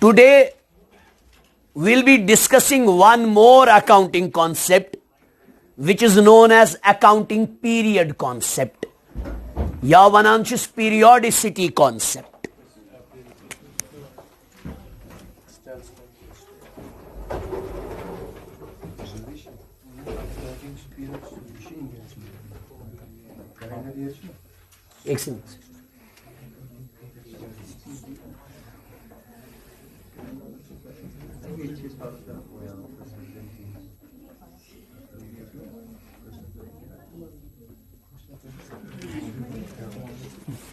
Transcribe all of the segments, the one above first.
Today, we'll be discussing one more accounting concept, which is known as accounting period concept, या वनांशिस periodicity concept. Excellent.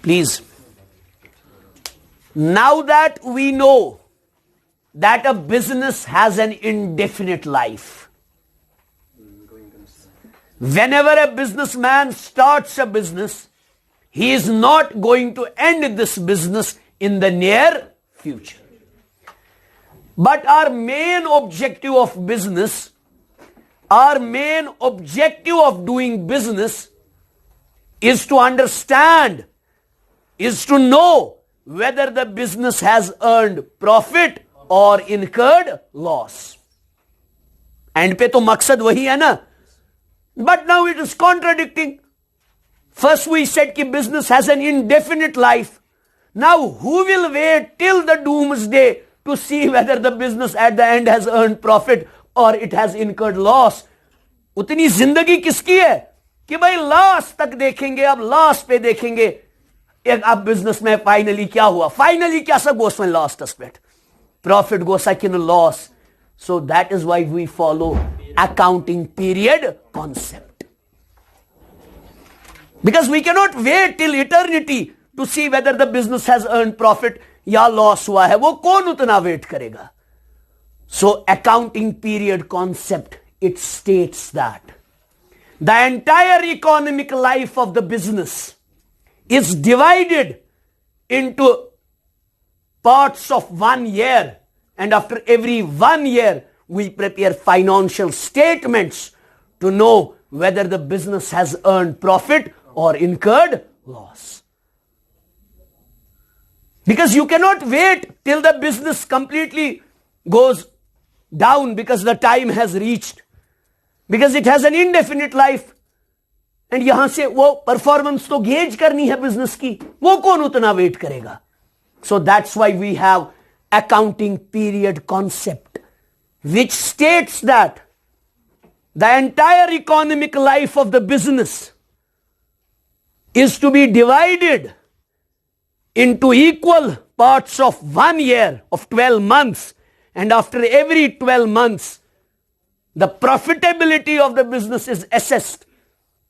Please. Now that we know that a business has an indefinite life, whenever a businessman starts a business, he is not going to end this business in the near future. But our main objective of business, our main objective of doing business is to understand, is to know whether the business has earned profit or incurred loss. End पे तो मकसद वही है ना. But now it is contradicting. First we said कि business has an indefinite life. Now who will wait till the doomsday to see whether the business at the end has earned profit or it has incurred loss? उतनी जिंदगी किसकी है कि भाई last तक देखेंगे, अब लास्ट पे देखेंगे एक अब बिजनेस में फाइनली क्या हुआ, फाइनली क्या सब गोस में लास्ट एस्पेक्ट प्रॉफिट गोसा कि loss. So that is why we follow accounting period concept, because we cannot wait till eternity to see whether the business has earned profit या लॉस हुआ है. वो कौन उतना वेट करेगा? So accounting period concept, it states that the entire economic life of the business is divided into parts of 1 year, and after every 1 year we prepare financial statements to know whether the business has earned profit or incurred loss. Because you cannot wait till the business completely goes down because the time has reached, because it has an indefinite life. And यहां से वो performance तो gauge करनी है business की, वो कौन उतना वेट करेगा? So that's why we have accounting period concept, which states that the entire economic life of the business is to be divided into equal parts of 1 year of 12 months, and after every 12 months the profitability of the business is assessed.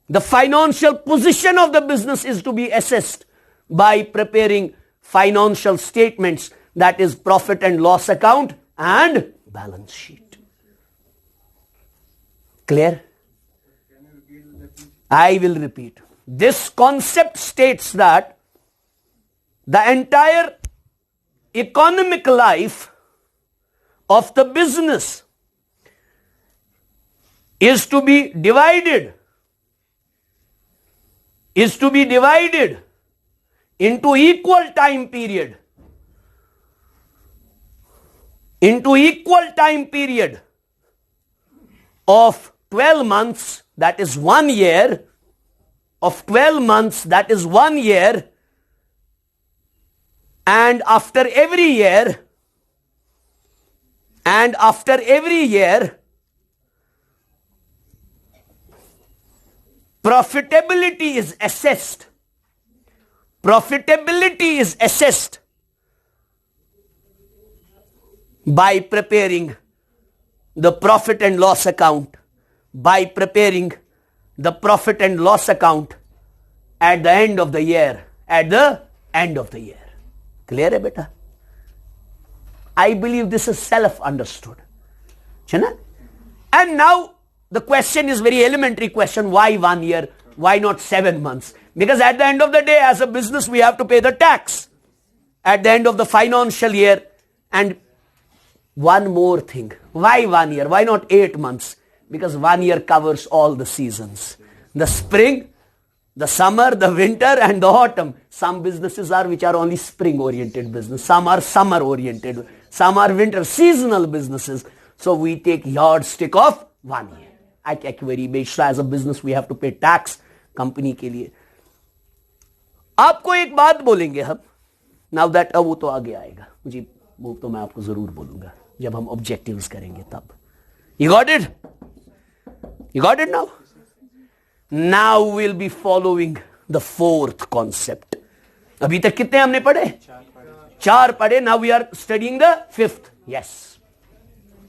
The financial position of the business is to be assessed by preparing financial statements, that is profit and loss account and balance sheet. Clear? I will repeat. This concept states that the entire economic life of the business is to be divided into equal time period of 12 months, that is 1 year, of 12 months, that is 1 year, and after every year, profitability is assessed. Profitability is assessed by preparing the profit and loss account, by preparing the profit and loss account at the end of the year, Clear hai beta? I believe this is self-understood. And now the question is very elementary question, why 1 year? Why not 7 months? Because at the end of the day, as a business, we have to pay the tax at the end of the financial year. And one more thing, why 1 year? Why not 8 months? Because 1 year covers all the seasons. The spring, The summer, the winter, and the autumn. Some businesses are which are only spring oriented business. Some are summer oriented. Some are winter seasonal businesses. So we take yardstick of 1 year. At Equity Based as a business we have to pay tax company के लिए. आपको एक बात बोलेंगे हम. Now that वो तो आगे आएगा. मुझे वो तो मैं आपको जरूर बोलूंगा जब हम ऑब्जेक्टिव्स करेंगे तब. You got it? You got it now? Now we'll be following the fourth concept. अभी तक कितने हमने पढ़े? 4 पढ़े. Now we are studying the 5th. Yes.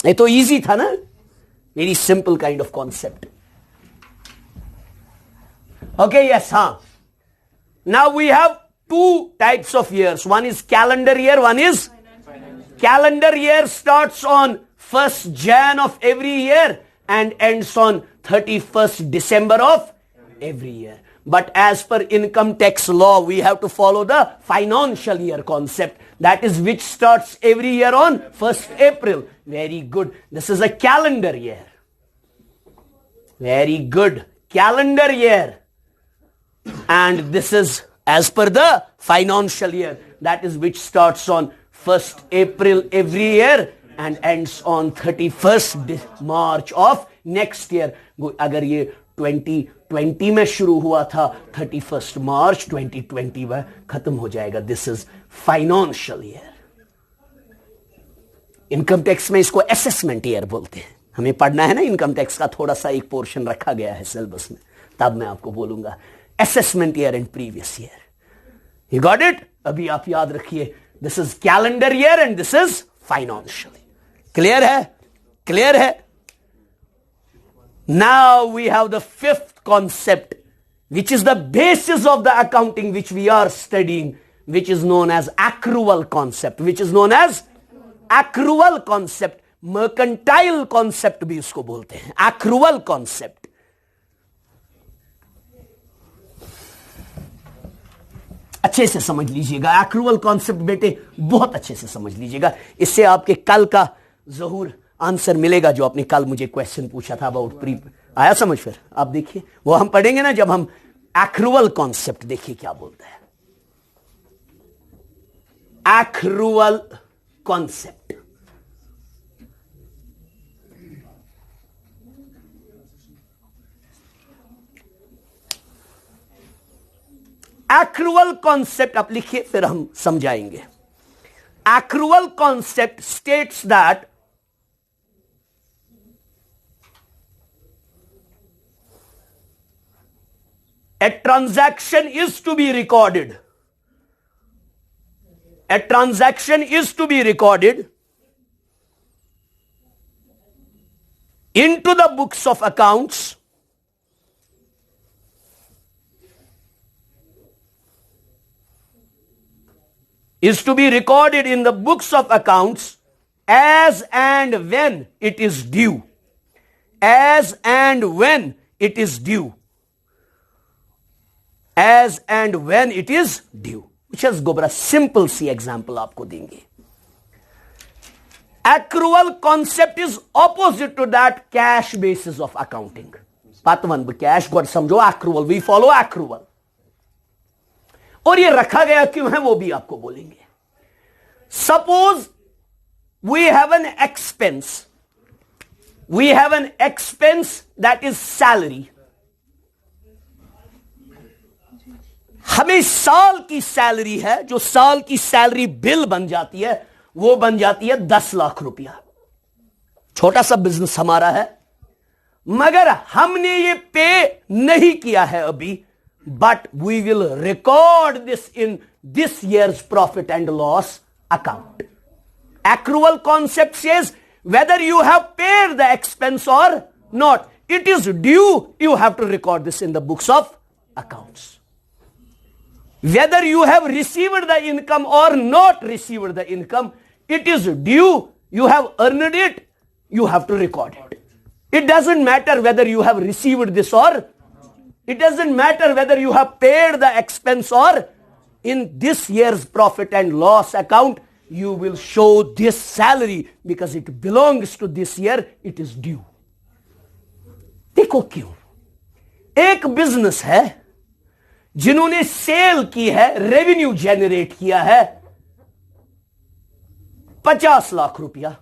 ये तो easy था ना? Very simple kind of concept. Okay, yes, huh? Now we have 2 types of years. One is calendar year, one is calendar year starts on 1st Jan of every year and ends on 31st December of every year. But as per income tax law, we have to follow the financial year concept. That is which starts every year on 1st April. Very good. This is a calendar year. Very good. Calendar year. And this is as per the financial year. That is which starts on 1st April every year and ends on 31st March of next year. अगर ये 2020 में शुरू हुआ था 31st March 2020 में खत्म हो जाएगा. This is financial year. Income tax में इसको असेसमेंट ईयर बोलते हैं. हमें पढ़ना है ना इनकम टैक्स का, थोड़ा सा एक पोर्शन रखा गया है सिलेबस में, तब मैं आपको बोलूंगा assessment year and previous year. You got it? अभी आप याद रखिए, this is calendar year and this is financial. Clear है? क्लियर है? Now we have the 5th concept, which is the basis of the accounting which we are studying, which is known as accrual concept. Which is known as accrual concept. Mercantile concept भी इसको बोलते हैं. Accrual concept. अच्छे से समझ लीजिएगा. Accrual concept बेटे बहुत अच्छे से समझ लीजिएगा. इससे आपके कल का जरूर आंसर मिलेगा जो आपने कल मुझे क्वेश्चन पूछा था अबाउट प्री. आया समझ? फिर आप देखिए, वो हम पढ़ेंगे ना जब हम एक्रूअल कॉन्सेप्ट. देखिए क्या बोलता है एक्रूअल कॉन्सेप्ट. एक्रूअल कॉन्सेप्ट आप लिखिए, फिर हम समझाएंगे. Accrual concept states that a transaction is to be recorded. A transaction is to be recorded into the books of accounts is to be recorded in the books of accounts as and when it is due. As and when it is due. As and when it is due. Which is go बड़ा simple सी example आपको देंगे. Accrual concept is opposite to that cash basis of accounting. पातवन cash God समझो, accrual we follow accrual. और ये रखा गया क्यों है वो भी आपको बोलेंगे. Suppose we have an expense. We have an expense that is salary. हमें साल की सैलरी है, जो साल की सैलरी बिल बन जाती है वो बन जाती है 10 लाख रुपया. छोटा सा बिजनेस हमारा है, मगर हमने ये पे नहीं किया है अभी. But we will record this in this year's profit and loss account. Accrual concept says whether you have paid the expense or not, it is due, you have to record this in the books of accounts. Whether you have received the income or not received the income, it is due, you have earned it, you have to record it. It doesn't matter whether you have received this or, it doesn't matter whether you have paid the expense or, in this year's profit and loss account, you will show this salary because it belongs to this year, it is due. देखो क्यों? एक business है जिन्होंने cell की है, revenue generate किया है 50 लाख रुपया,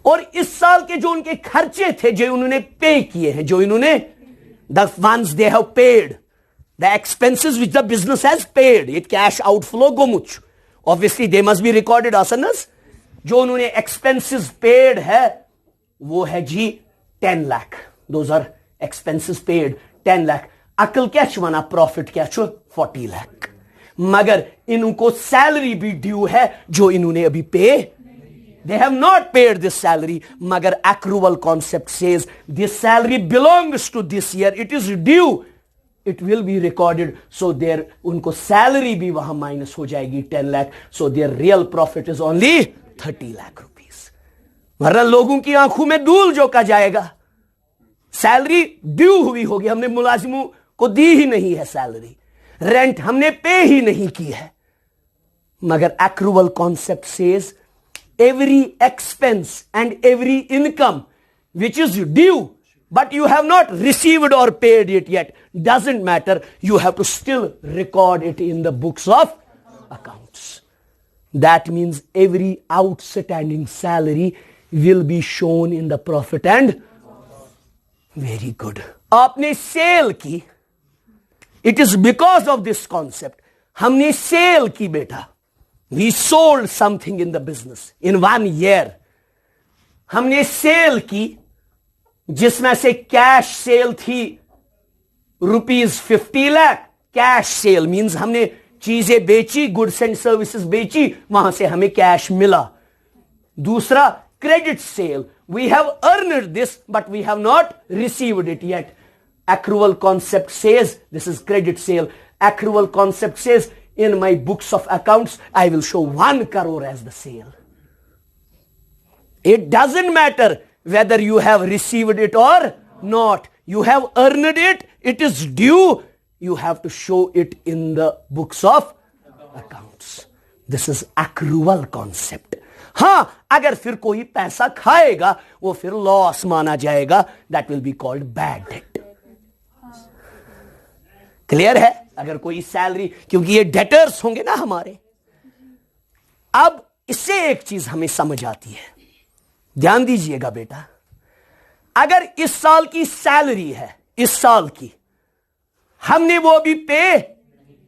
और इस साल के जो उनके खर्चे थे, जो उन्होंने पे किए हैं, जो इन्होंने the ones they have paid the expenses which the business has paid, ये कैश आउटफ्लो गोमुच, obviously they must be recorded आसनस। जो उन्होंने एक्सपेंसेस पेड है वो है जी 10 lakh, those are expenses paid 10 lakh. अकल क्या वना प्रॉफिट क्या 40 लाख, मगर इनको सैलरी भी ड्यू है जो इन्होंने अभी पे, they have not paid this salary, मगर accrual concept says this salary belongs to this year, it is due, it will be recorded, so their उनको सैलरी भी वहां माइनस हो जाएगी 10 lakh, so their real profit is only 30 lakh rupees. वरना लोगों की आंखों में धूल झोंका जाएगा, सैलरी ड्यू हुई होगी, हमने मुलाजिमों को दी ही नहीं है सैलरी, रेंट हमने पे ही नहीं की है, मगर accrual concept says every expense and every income which is due but you have not received or paid it yet doesn't matter, you have to still record it in the books of accounts. That means every outstanding salary will be shown in the profit and very good. आपने cell की, it is because of this concept, हमने cell की बेटा, we sold something in the business in 1 year, हमने cell की जिसमें से cash cell थी ₹50 लाख, कैश सेल मींस हमने चीजें बेची, गुड्स एंड सर्विसेज बेची, वहां से हमें कैश मिला। दूसरा credit sale, we have earned this but we have not received it yet, accrual concept says this is credit sale, accrual concept says in my books of accounts I will show 1 crore as the sale. It doesn't matter whether you have received it or not, you have earned it, it is due, you have to show it in the books of accounts. This is accrual concept. हां, अगर फिर कोई पैसा खाएगा वो फिर loss माना जाएगा, that will be called bad debt. Clear है? अगर कोई सैलरी, क्योंकि ये डेटर्स होंगे ना हमारे। अब इससे एक चीज हमें समझ आती है, ध्यान दीजिएगा बेटा, अगर इस साल की सैलरी है, इस साल की हमने वो अभी पे,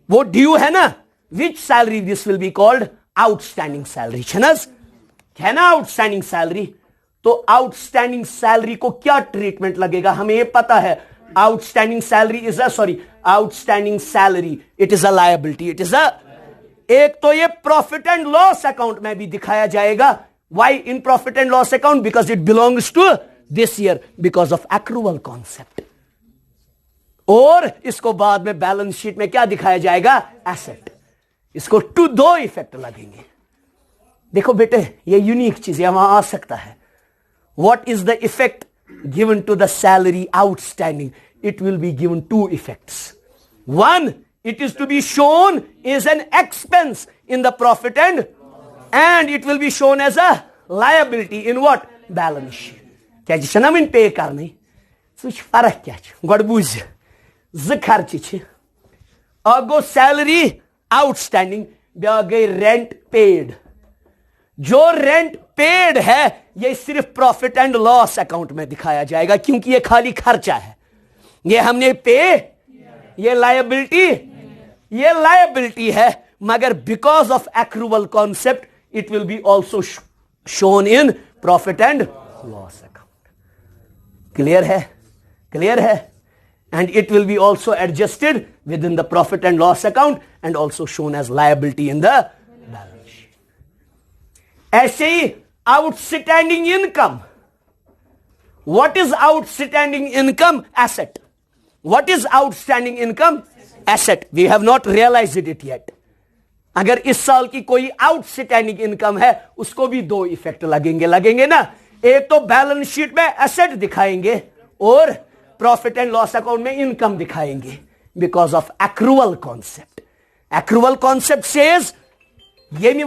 वो ड्यू है ना, which salary this will be called outstanding salary, है ना आउटस्टैंडिंग सैलरी। तो आउटस्टैंडिंग सैलरी को क्या ट्रीटमेंट लगेगा हमें ये पता है, outstanding salary is a outstanding salary it is a liability, it is a, एक तो ये प्रॉफिट एंड लॉस अकाउंट में भी दिखाया जाएगा, why in profit and loss account, because it belongs to this year, because of accrual concept, और इसको बाद में बैलेंस शीट में क्या दिखाया जाएगा, एसेट। इसको दो इफेक्ट लगेंगे। देखो बेटे, ये यूनिक चीज है, वहां आ सकता है। What is the effect given to the salary outstanding? It will be given 2 effects. One, it is to be shown as an expense in the profit and it will be shown as a liability in what? Balance sheet. क्या जी नवीन पे करनी, सुच फर्क क्या गोड़ बुझ ज खर्च छ, अ गो सैलरी आउटस्टैंडिंग, ब्या गई रेंट पेड। जो रेंट पेड है ये सिर्फ प्रॉफिट एंड लॉस अकाउंट में दिखाया जाएगा, क्योंकि ये खाली खर्चा है, ये हमने पे, ये लायबिलिटी है, मगर because of accrual concept it will be also shown in profit and loss account. Clear है? क्लियर है? And it will be also adjusted with in the profit and loss account and also shown as liability in the balance sheet. ऐसे ही outstanding income, what is outstanding income? Asset. What is outstanding income? Asset. We have not realised it yet. अगर इस साल की कोई outstanding income है उसको भी 2 इफेक्ट लगेंगे ना, एक तो बैलेंस शीट में एसेट दिखाएंगे और प्रॉफिट एंड लॉस अकाउंट में इनकम दिखाएंगे, because of accrual concept. Accrual concept says येमि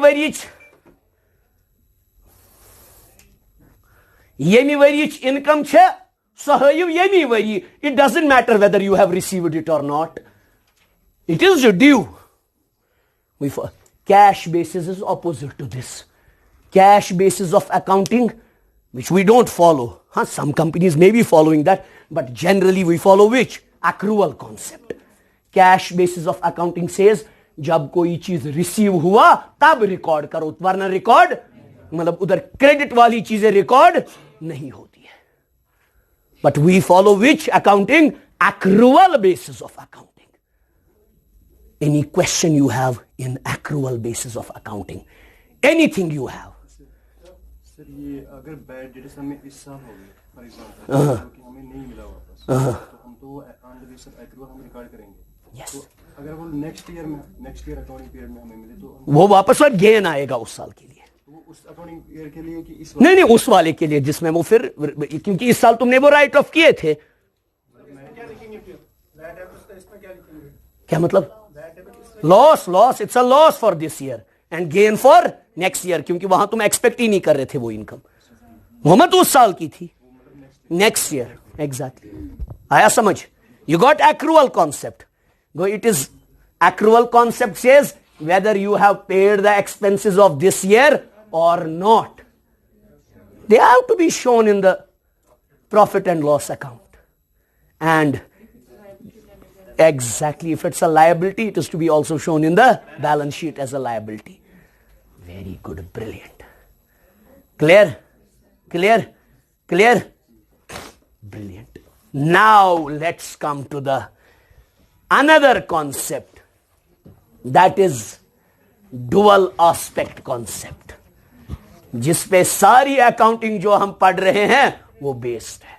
वरियच इनकम छे Sahayu yemi wari. It doesn't matter whether you have received it or not. It is due. Cash basis is opposite to this. Cash basis of accounting, which we don't follow. Some companies may be following that, but generally we follow which? Accrual concept. Cash basis of accounting says, जब कोई चीज receive हुआ तब record करो, वरना record मतलब उधर credit वाली चीजें रिकॉर्ड नहीं होती है. But we follow which accounting? accrual basis of accounting. Any question you have in accrual basis of accounting? Anything you have? Sir ये अगर बैड डेट हमें इस साल हो गए फॉर एग्जांपल कि हमें नहीं मिला वापस तो हम तो अंडर बेस ऑफ एक्रूअल हम रिकॉर्ड करेंगे. Yes. तो अगर वो नेक्स्ट ईयर अकाउंटिंग पीरियड में हमें मिले तो वो वापस और गेन आएगा उस साल के लिए. वो उस अकाउंटिंग ईयर के लिए कि इस नहीं उस वाले के लिए जिसमें वो फिर, क्योंकि इस साल तुमने वो राइट ऑफ किए थे. क्या मतलब? Loss it's a loss for this year and gain for next year, क्योंकि वहां तुम एक्सपेक्ट ही नहीं कर रहे थे वो इनकम. मोहम्मद उस साल की थी, नेक्स्ट ईयर. एग्जैक्टली. आया समझ? You got accrual concept. Go it is accrual concept says whether you have paid the expenses of this year or not. They have to be shown in the profit and loss account. And exactly, if it's a liability, it is to be also shown in the balance sheet as a liability. Very good, brilliant. Clear? Brilliant. Now let's come to the another concept. That is dual aspect concept, जिस पे सारी accounting जो हम पढ़ रहे हैं वो based है.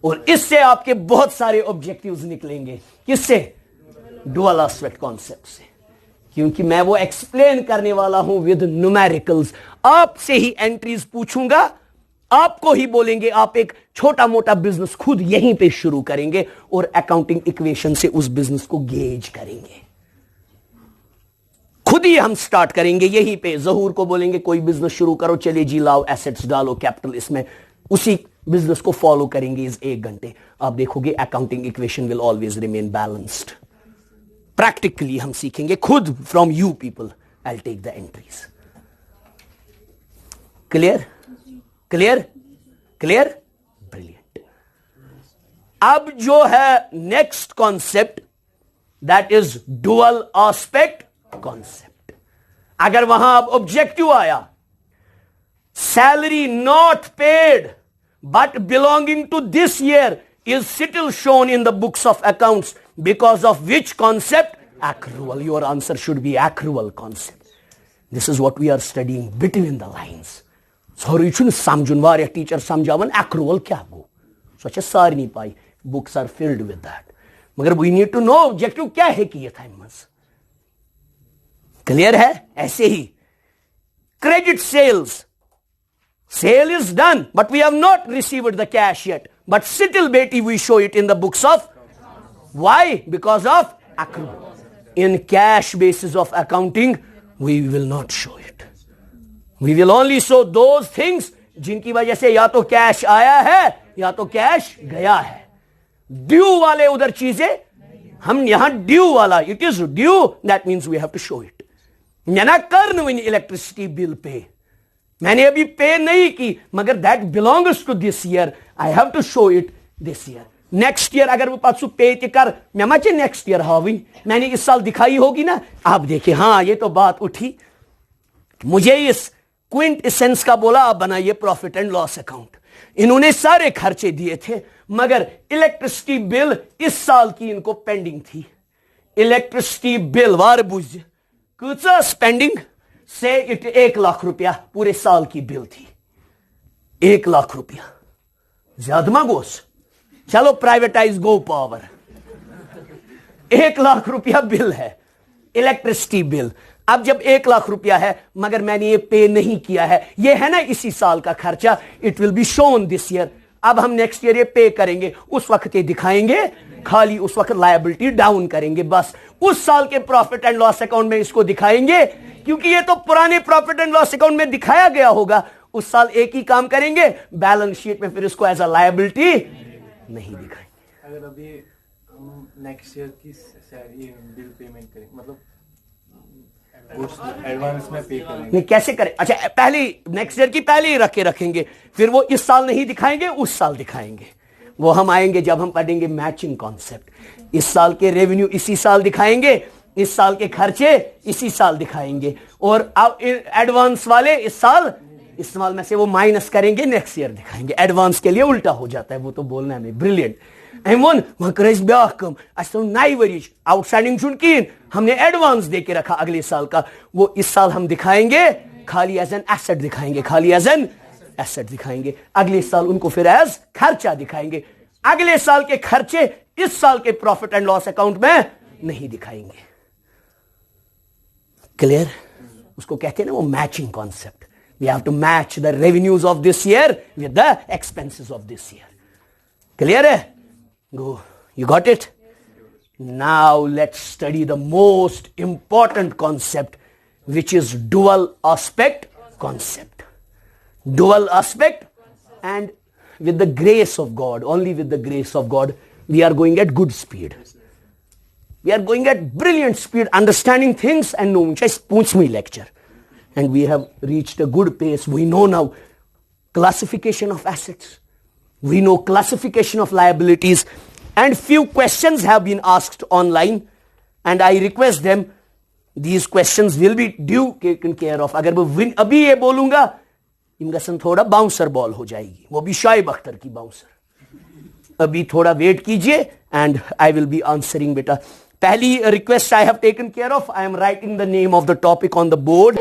और इससे आपके बहुत सारे ऑब्जेक्टिव्स निकलेंगे. किससे? डुअल एस्पेक्ट कॉन्सेप्ट से. क्योंकि मैं वो एक्सप्लेन करने वाला हूं विद न्यूमेरिकल्स. आपसे ही एंट्रीज पूछूंगा, आपको ही बोलेंगे, आप एक छोटा मोटा बिजनेस खुद यहीं पे शुरू करेंगे और अकाउंटिंग इक्वेशन से उस बिजनेस को गेज करेंगे. खुद ही हम स्टार्ट करेंगे यहीं पे. जहूर को बोलेंगे कोई बिजनेस शुरू करो, चलिए जी लाओ एसेट्स डालो, कैपिटल इसमें, उसी बिजनेस को फॉलो करेंगे इस 1 घंटे. आप देखोगे accounting equation will always remain balanced. Practically हम सीखेंगे खुद from you people. I take the entries. Clear? Brilliant. अब जो है next concept, that is dual aspect concept. अगर वहां अब ऑब्जेक्टिव आया, salary not paid but belonging to this year is still shown in the books of accounts because of which concept? accrual. Your answer should be accrual concept. This is what we are studying between the lines. Sorry, you shouldn't samjun varya teacher samjavan accrual kya go. Such a sarni pai. Books are filled with that. मगर we need to know objective क्या है कि ये times. Clear है? ऐसे ही credit sales. Sale is done, but we have not received the cash yet. But still, beti, we show it in the books of. Why? Because of accrual. In cash basis of accounting, we will not show it. We will only show those things जिनकी वजह से या तो cash आया है या तो cash गया है. ड्यू वाले उधर चीजें हम यहां ड्यू वाला, it is due, that means we have to show it. ना कर इलेक्ट्रिसिटी बिल पे मैंने अभी पे नहीं की, मगर that belongs to this year, I have to show it this year. Next year अगर वो पासू पे कर मैं मचे नेक्स्ट ईयर हावी मैंने इस साल दिखाई होगी ना. आप देखिए, हाँ ये तो बात उठी. मुझे इस क्विंट एसेंस का बोला आप बनाइए प्रॉफिट एंड लॉस अकाउंट. इन्होंने सारे खर्चे दिए थे, मगर इलेक्ट्रिसिटी बिल इस साल की इनको पेंडिंग थी. इलेक्ट्रिसिटी बिल वार बुझ कुछ स्पेंडिंग से इट 1 लाख रुपया पूरे साल की बिल थी. 1 लाख रुपया ज्यादा गोस. चलो प्राइवेटाइज गो पावर. 1 लाख रुपया बिल है इलेक्ट्रिसिटी बिल. अब जब 1 लाख रुपया है मगर मैंने ये पे नहीं किया है, ये है ना इसी साल का खर्चा, it will be shown this year. अब हम नेक्स्ट ईयर ये पे करेंगे, उस वक्त ये दिखाएंगे, खाली उस वक्त लायबिलिटी डाउन करेंगे. बस उस साल के प्रॉफिट एंड लॉस अकाउंट में इसको दिखाएंगे, क्योंकि ये तो पुराने प्रॉफिट एंड लॉस अकाउंट में दिखाया गया होगा. उस साल एक ही काम करेंगे, बैलेंस शीट में फिर इसको एज अ लायबिलिटी नहीं दिखाएंगे। अगर अभी हम नेक्स्ट ईयर की बिल पेमेंट करें, मतलब एडवांस में पे करेंगे, नहीं कैसे करें? अच्छा, पहली नेक्स्ट ईयर की पहले ही रखेंगे, फिर वो इस साल नहीं दिखाएंगे, उस साल दिखाएंगे। वो हम आएंगे जब हम पढ़ेंगे मैचिंग कॉन्सेप्ट। इस साल के रेवेन्यू इसी साल दिखाएंगे, इस साल के खर्चे इसी साल दिखाएंगे, और अब एडवांस वाले इस साल में से वो माइनस करेंगे, नेक्स्ट ईयर दिखाएंगे। एडवांस के लिए उल्टा हो जाता है, वो तो बोलना है ब्रिलियंट। नई वरीच आउटस्टैंडिंग चुनकीन हमने एडवांस दे के रखा अगले साल का, वो इस साल हम दिखाएंगे, खाली एज एन एसेट दिखाएंगे, खाली एज एन एसेट दिखाएंगे। अगले साल उनको फिर एज खर्चा दिखाएंगे। अगले साल के खर्चे इस साल के प्रॉफिट एंड लॉस अकाउंट में नहीं दिखाएंगे। क्लियर? उसको कहते हैं ना वो matching concept. We have to match the revenues of this year with the expenses of this year. Clear है? Go. You got it? Now let's study the most important concept, which is dual aspect concept. Dual aspect, and with the grace of God, only with the grace of God, we are going at good speed. We are going at brilliant speed, understanding things and knowing. Just punch me lecture. And we have reached a good pace. We know now classification of assets. We know classification of liabilities, and few questions have been asked online, and I request them, these questions will be due taken care of. अगर मैं अभी ये बोलूंगा, इनका सन थोड़ा bouncer ball हो जाएगी, वो भी शोएब अख्तर की बाउंसर। अभी थोड़ा वेट कीजिए and I will be answering बेटा। पहली request I have taken care of. I am writing the name of the topic on the board.